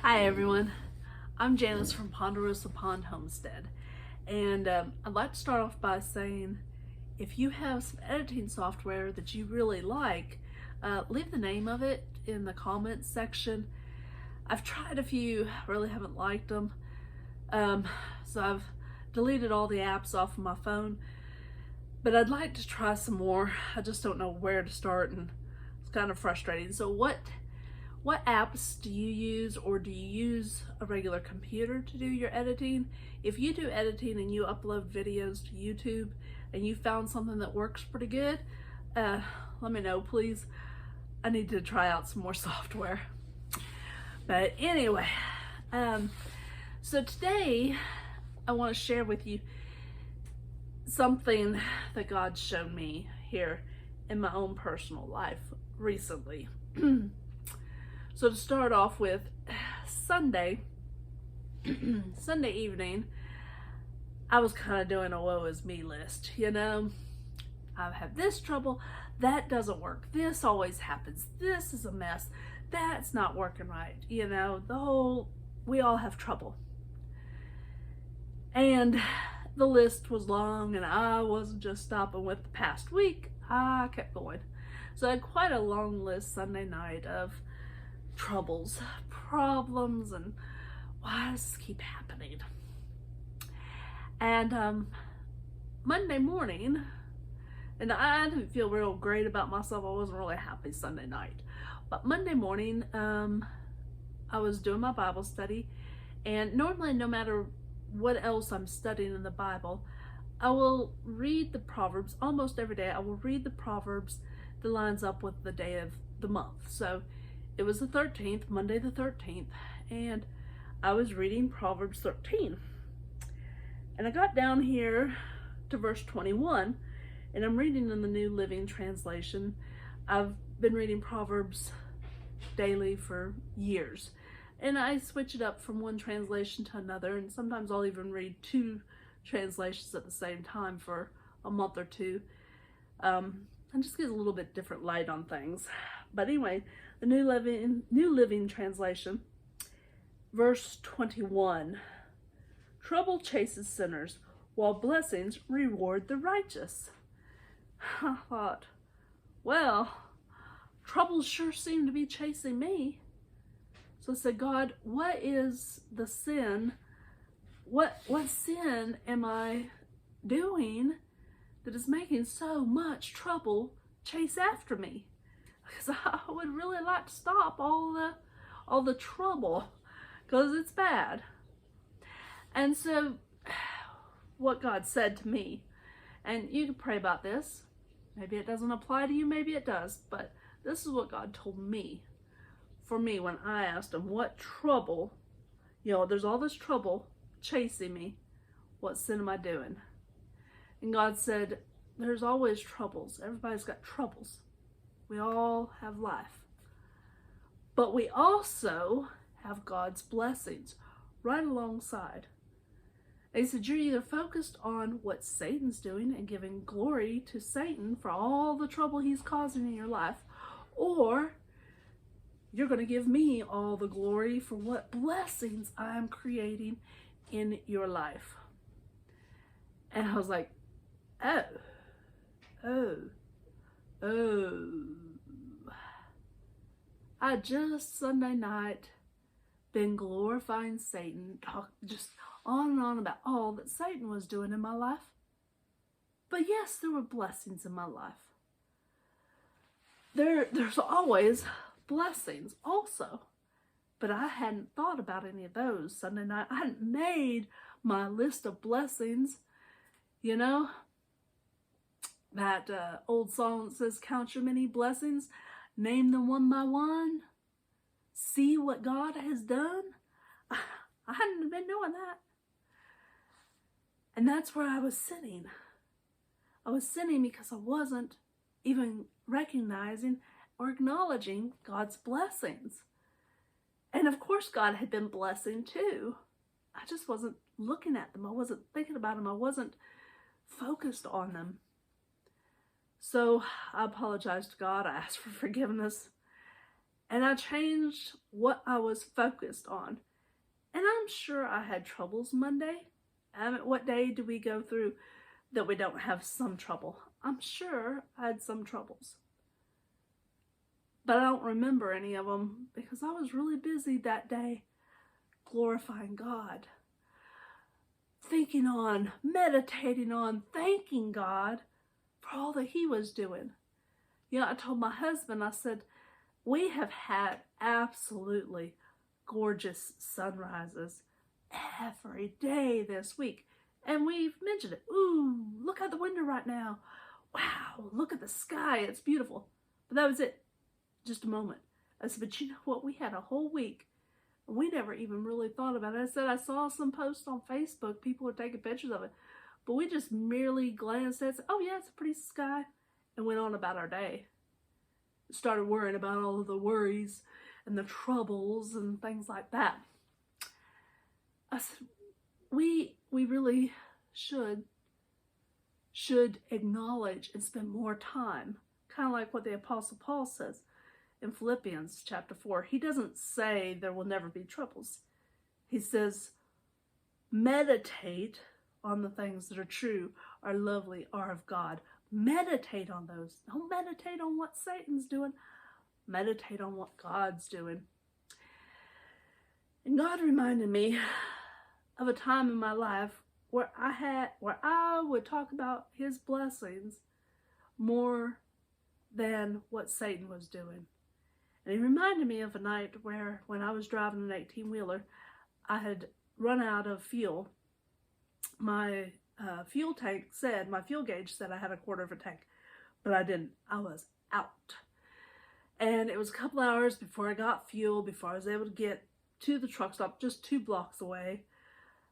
Hi everyone, I'm Janice from Ponderosa Pond Homestead, and I'd like to start off by saying if you have some editing software that you really like, leave the name of it in the comments section. I've tried a few, really haven't liked them, so I've deleted all the apps off of my phone, but I'd like to try some more. I just don't know where to start, and it's kind of frustrating. So what apps do you use, or do you use a regular computer to do your editing? If you do editing and you upload videos to YouTube and you found something that works pretty good, let me know, please. I need to try out some more software. But anyway, so today I want to share with you something that God's shown me here in my own personal life recently. So to start off with, Sunday evening, I was kind of doing a woe is me list. I've had this trouble, that doesn't work, this always happens, this is a mess, that's not working right. We all have trouble. And the list was long, and I wasn't just stopping with the past week, I kept going. So I had quite a long list Sunday night of troubles, problems, and why does this keep happening? And Monday morning, and I didn't feel real great about myself. I wasn't really happy Sunday night. But Monday morning, I was doing my Bible study, and normally no matter what else I'm studying in the Bible, I will read the Proverbs almost every day. I will read the Proverbs that lines up with the day of the month. So it was the 13th, Monday the 13th, and I was reading Proverbs 13. And I got down here to verse 21, and I'm reading in the New Living Translation. I've been reading Proverbs daily for years, and I switch it up from one translation to another, and sometimes I'll even read two translations at the same time for a month or two, and just get a little bit different light on things. But anyway, the New Living Translation, verse 21. Trouble chases sinners, while blessings reward the righteous. I thought, well, troubles sure seem to be chasing me. So I said, God, what is the sin? What sin am I doing that is making so much trouble chase after me? Because I would really like to stop all the trouble, because it's bad. And so what God said to me, and you can pray about this, maybe it doesn't apply to you, maybe it does, but this is what God told me, for me, when I asked him, what trouble, there's all this trouble chasing me, what sin am I doing? And God said, there's always troubles. Everybody's got troubles. We all have life. But we also have God's blessings right alongside. And he said, you're either focused on what Satan's doing and giving glory to Satan for all the trouble he's causing in your life, or you're going to give me all the glory for what blessings I'm creating in your life. And I was like, oh. I just Sunday night been glorifying Satan, just on and on about all that Satan was doing in my life. But yes, there were blessings in my life. There's always blessings also. But I hadn't thought about any of those Sunday night. I hadn't made my list of blessings. That old song that says, count your many blessings, name them one by one, see what God has done. I hadn't been doing that. And that's where I was sitting. I was sitting because I wasn't even recognizing or acknowledging God's blessings. And of course God had been blessing too. I just wasn't looking at them. I wasn't thinking about them. I wasn't focused on them. So I apologized to God. I asked for forgiveness. And I changed what I was focused on. And I'm sure I had troubles Monday. What day do we go through that we don't have some trouble? I'm sure I had some troubles. But I don't remember any of them because I was really busy that day glorifying God. Thinking on, meditating on, thanking God for all that He was doing. I told my husband, I said, we have had absolutely gorgeous sunrises every day this week. And we've mentioned it. Ooh, look out the window right now. Wow, look at the sky. It's beautiful. But that was it. Just a moment. I said, but you know what? We had a whole week. And we never even really thought about it. I said, I saw some posts on Facebook. People were taking pictures of it. But we just merely glanced at it and said, oh yeah, it's a pretty sky. And went on about our day. Started worrying about all of the worries and the troubles and things like that. I said, we really should acknowledge and spend more time, kind of like what the Apostle Paul says in Philippians chapter 4. He doesn't say there will never be troubles. He says, meditate on the things that are true, are lovely, are of God. Meditate on those. Don't meditate on what Satan's doing. Meditate on what God's doing. And God reminded me of a time in my life where I would talk about His blessings more than what Satan was doing. And He reminded me of a night where, when I was driving an 18-wheeler, I had run out of fuel. My fuel gauge said I had a quarter of a tank, but I didn't. I was out. And it was a couple hours before I got fuel, before I was able to get to the truck stop, just 2 blocks away.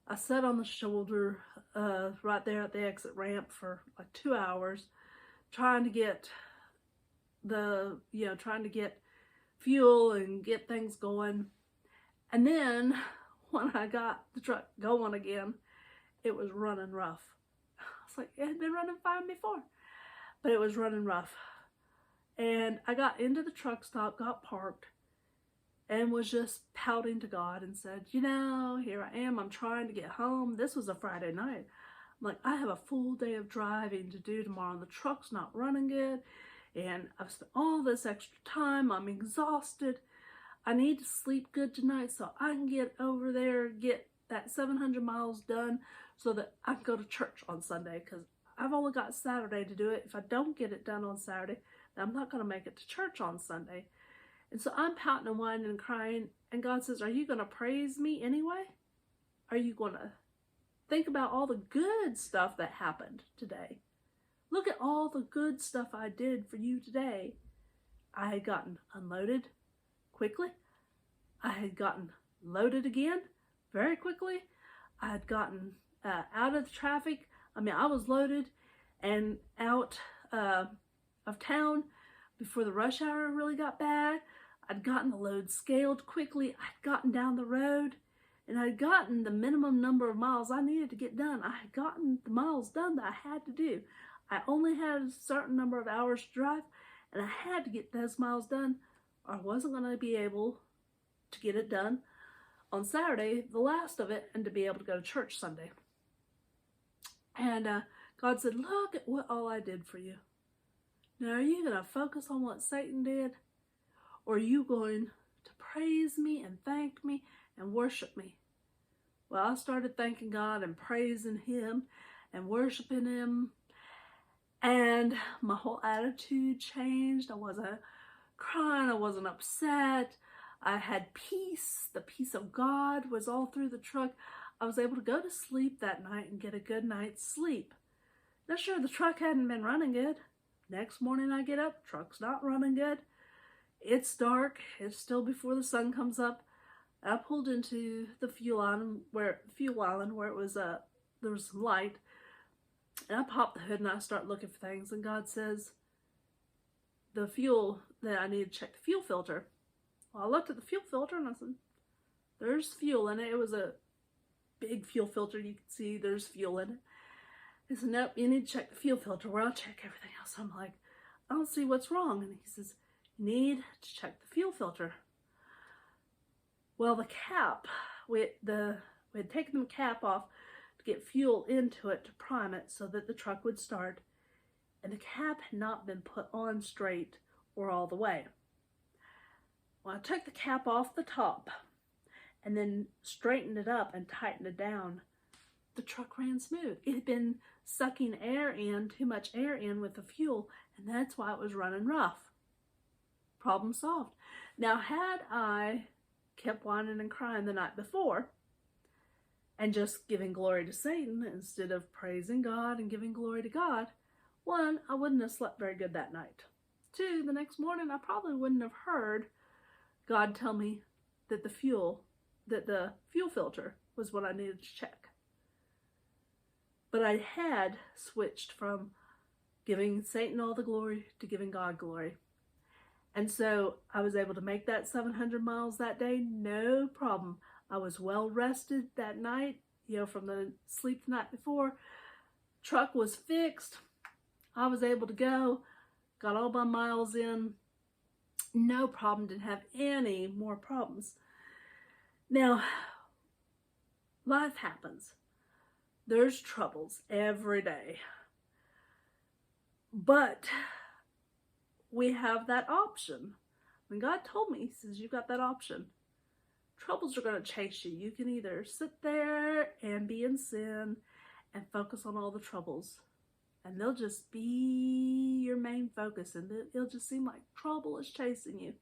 I sat on the shoulder right there at the exit ramp for like 2 hours, trying to get fuel and get things going. And then when I got the truck going again, it was running rough. It's like it had been running fine before, but it was running rough. And I got into the truck stop, got parked, and was just pouting to God and said, here I am. I'm trying to get home. This was a Friday night. I'm like, I have a full day of driving to do tomorrow, and the truck's not running good, and I've spent all this extra time. I'm exhausted. I need to sleep good tonight so I can get over there, get that 700 miles done so that I can go to church on Sunday, because I've only got Saturday to do it. If I don't get it done on Saturday, then I'm not going to make it to church on Sunday. And so I'm pouting and whining and crying, and God says, are you going to praise me anyway? Are you going to think about all the good stuff that happened today? Look at all the good stuff I did for you today. I had gotten unloaded quickly. I had gotten loaded again very quickly. I had gotten out of the traffic. I was loaded and out of town before the rush hour really got bad. I'd gotten the load scaled quickly. I'd gotten down the road, and I'd gotten the minimum number of miles I needed to get done. I had gotten the miles done that I had to do. I only had a certain number of hours to drive, and I had to get those miles done, or I wasn't going to be able to get it done on Saturday, the last of it, and to be able to go to church Sunday. And God said, look at what all I did for you. Now, are you going to focus on what Satan did? Or are you going to praise me and thank me and worship me? Well, I started thanking God and praising Him and worshiping Him. And my whole attitude changed. I wasn't crying. I wasn't upset. I had peace. The peace of God was all through the truck. I was able to go to sleep that night and get a good night's sleep. Now, sure, the truck hadn't been running good. Next morning I get up, truck's not running good. It's dark. It's still before the sun comes up. I pulled into the fuel island where it was there was some light. And I popped the hood and I start looking for things. And God says, the fuel that I need to check the fuel filter. Well, I looked at the fuel filter and I said, there's fuel in it. It was a big fuel filter. You can see there's fuel in it. He said, nope, you need to check the fuel filter. Well, I'll check everything else. I'm like, I don't see what's wrong. And he says, you need to check the fuel filter. Well, the cap, we had taken the cap off to get fuel into it to prime it so that the truck would start, and the cap had not been put on straight or all the way. Well, I took the cap off the top and then straightened it up and tightened it down. The truck ran smooth. It had been sucking air in, too much air in with the fuel, and that's why it was running rough. Problem solved. Now, had I kept whining and crying the night before and just giving glory to Satan instead of praising God and giving glory to God, one, I wouldn't have slept very good that night. Two, the next morning I probably wouldn't have heard God tell me that the fuel filter was what I needed to check. But I had switched from giving Satan all the glory to giving God glory. And so I was able to make that 700 miles that day, no problem. I was well rested that night, from the sleep the night before. Truck was fixed. I was able to go, got all my miles in, no problem, didn't have any more problems. Now, life happens. There's troubles every day. But we have that option. When God told me, He says, you've got that option. Troubles are going to chase you. You can either sit there and be in sin and focus on all the troubles, and they'll just be your main focus, and it'll just seem like trouble is chasing you.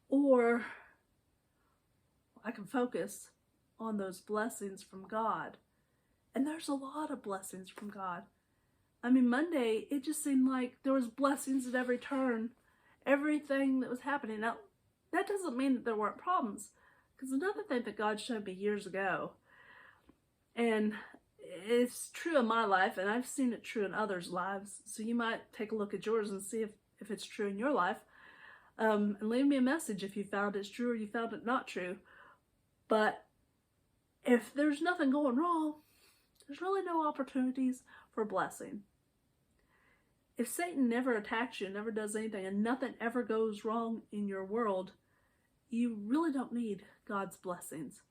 Or I can focus on those blessings from God. And there's a lot of blessings from God. I mean, Monday, it just seemed like there was blessings at every turn, everything that was happening. Now, that doesn't mean that there weren't problems, because another thing that God showed me years ago, and it's true in my life, and I've seen it true in others' lives, so you might take a look at yours and see if it's true in your life, and leave me a message if you found it's true or you found it not true. But if there's nothing going wrong, there's really no opportunities for blessing. If Satan never attacks you, never does anything, and nothing ever goes wrong in your world, you really don't need God's blessings.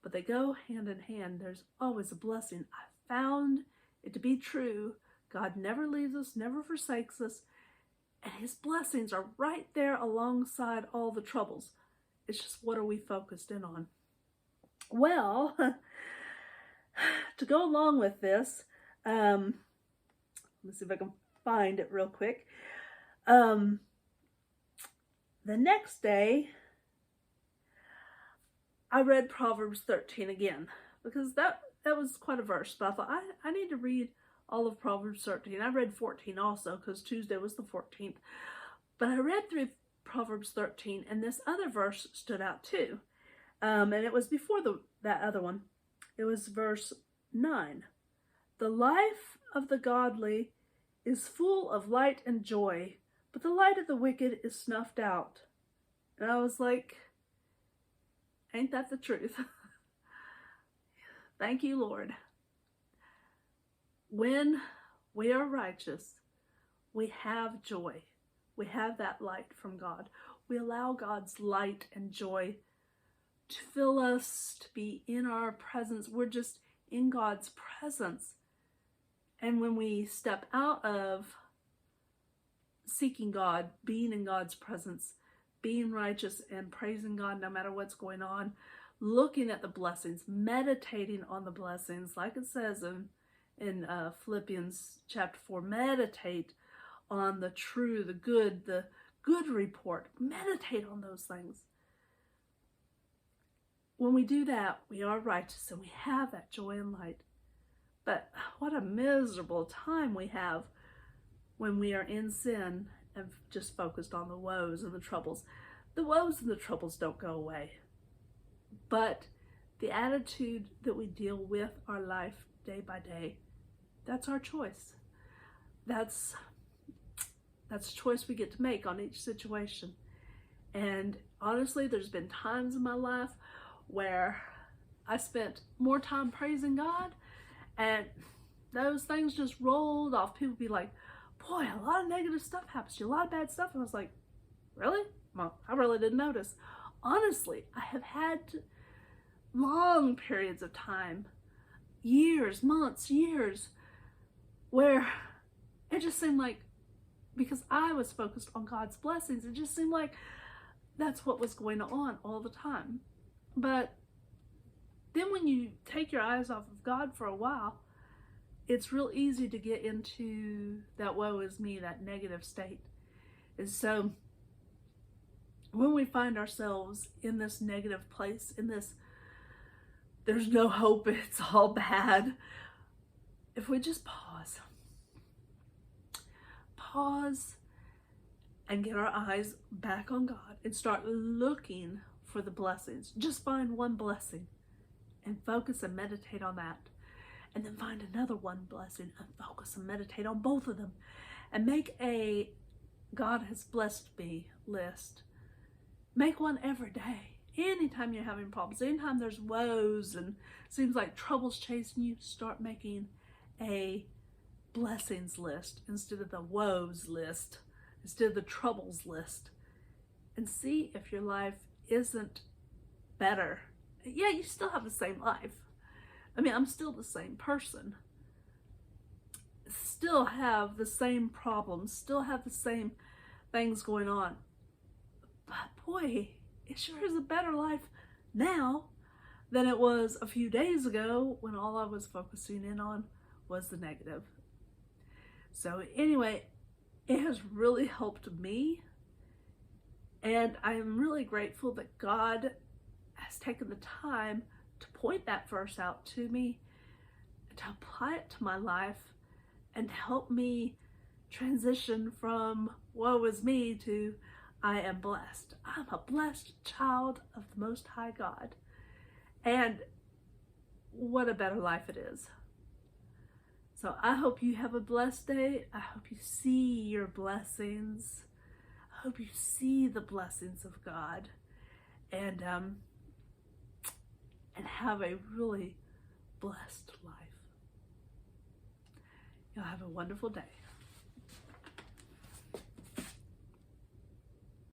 But they go hand in hand. There's always a blessing. I found it to be true. God never leaves us, never forsakes us, and His blessings are right there alongside all the troubles. It's just, what are we focused in on? Well, to go along with this, let me see if I can find it real quick. The next day, I read Proverbs 13 again, because that was quite a verse, but I thought, I need to read all of Proverbs 13. I read 14 also, because Tuesday was the 14th. But I read through Proverbs 13, and this other verse stood out too. And it was before that other one. It was verse 9. The life of the godly is full of light and joy, but the light of the wicked is snuffed out. And I was like, ain't that the truth? Thank you, Lord. When we are righteous, we have joy. We have that light from God. We allow God's light and joy to fill us, to be in our presence. We're just in God's presence. And when we step out of seeking God, being in God's presence, being righteous and praising God no matter what's going on, looking at the blessings, meditating on the blessings, like it says in Philippians chapter 4, meditate on the true, the good report. Meditate on those things. When we do that, we are righteous and we have that joy and light. But what a miserable time we have when we are in sin and just focused on the woes and the troubles. The woes and the troubles don't go away. But the attitude that we deal with our life day by day, that's our choice. That's a choice we get to make on each situation. And honestly, there's been times in my life where I spent more time praising God, and those things just rolled off. People be like, boy, a lot of negative stuff happens to you, a lot of bad stuff. And I was like, Really? Well, I really didn't notice. Honestly, I have had long periods of time, years, months, years, where it just seemed like, because I was focused on God's blessings, it just seemed like that's what was going on all the time. But then when you take your eyes off of God for a while, it's real easy to get into that woe is me, that negative state. And so when we find ourselves in this negative place, in this, there's no hope, it's all bad, if we just pause and get our eyes back on God and start looking for the blessings. Just find one blessing and focus and meditate on that. And then find another one blessing and focus and meditate on both of them. And make a God has blessed me list. Make one every day. Anytime you're having problems, anytime there's woes and seems like trouble's chasing you, start making a blessings list instead of the woes list, instead of the troubles list. And see if your life isn't better. Yeah, you still have the same life. I mean, I'm still the same person. Still have the same problems, still have the same things going on. But boy, it sure is a better life now than it was a few days ago when all I was focusing in on was the negative. So anyway, it has really helped me. And I am really grateful that God has taken the time to point that verse out to me, to apply it to my life, and help me transition from woe is me to I am blessed. I'm a blessed child of the Most High God. And what a better life it is. So I hope you have a blessed day. I hope you see your blessings. I hope you see the blessings of God. And have a really blessed life. You'll have a wonderful day.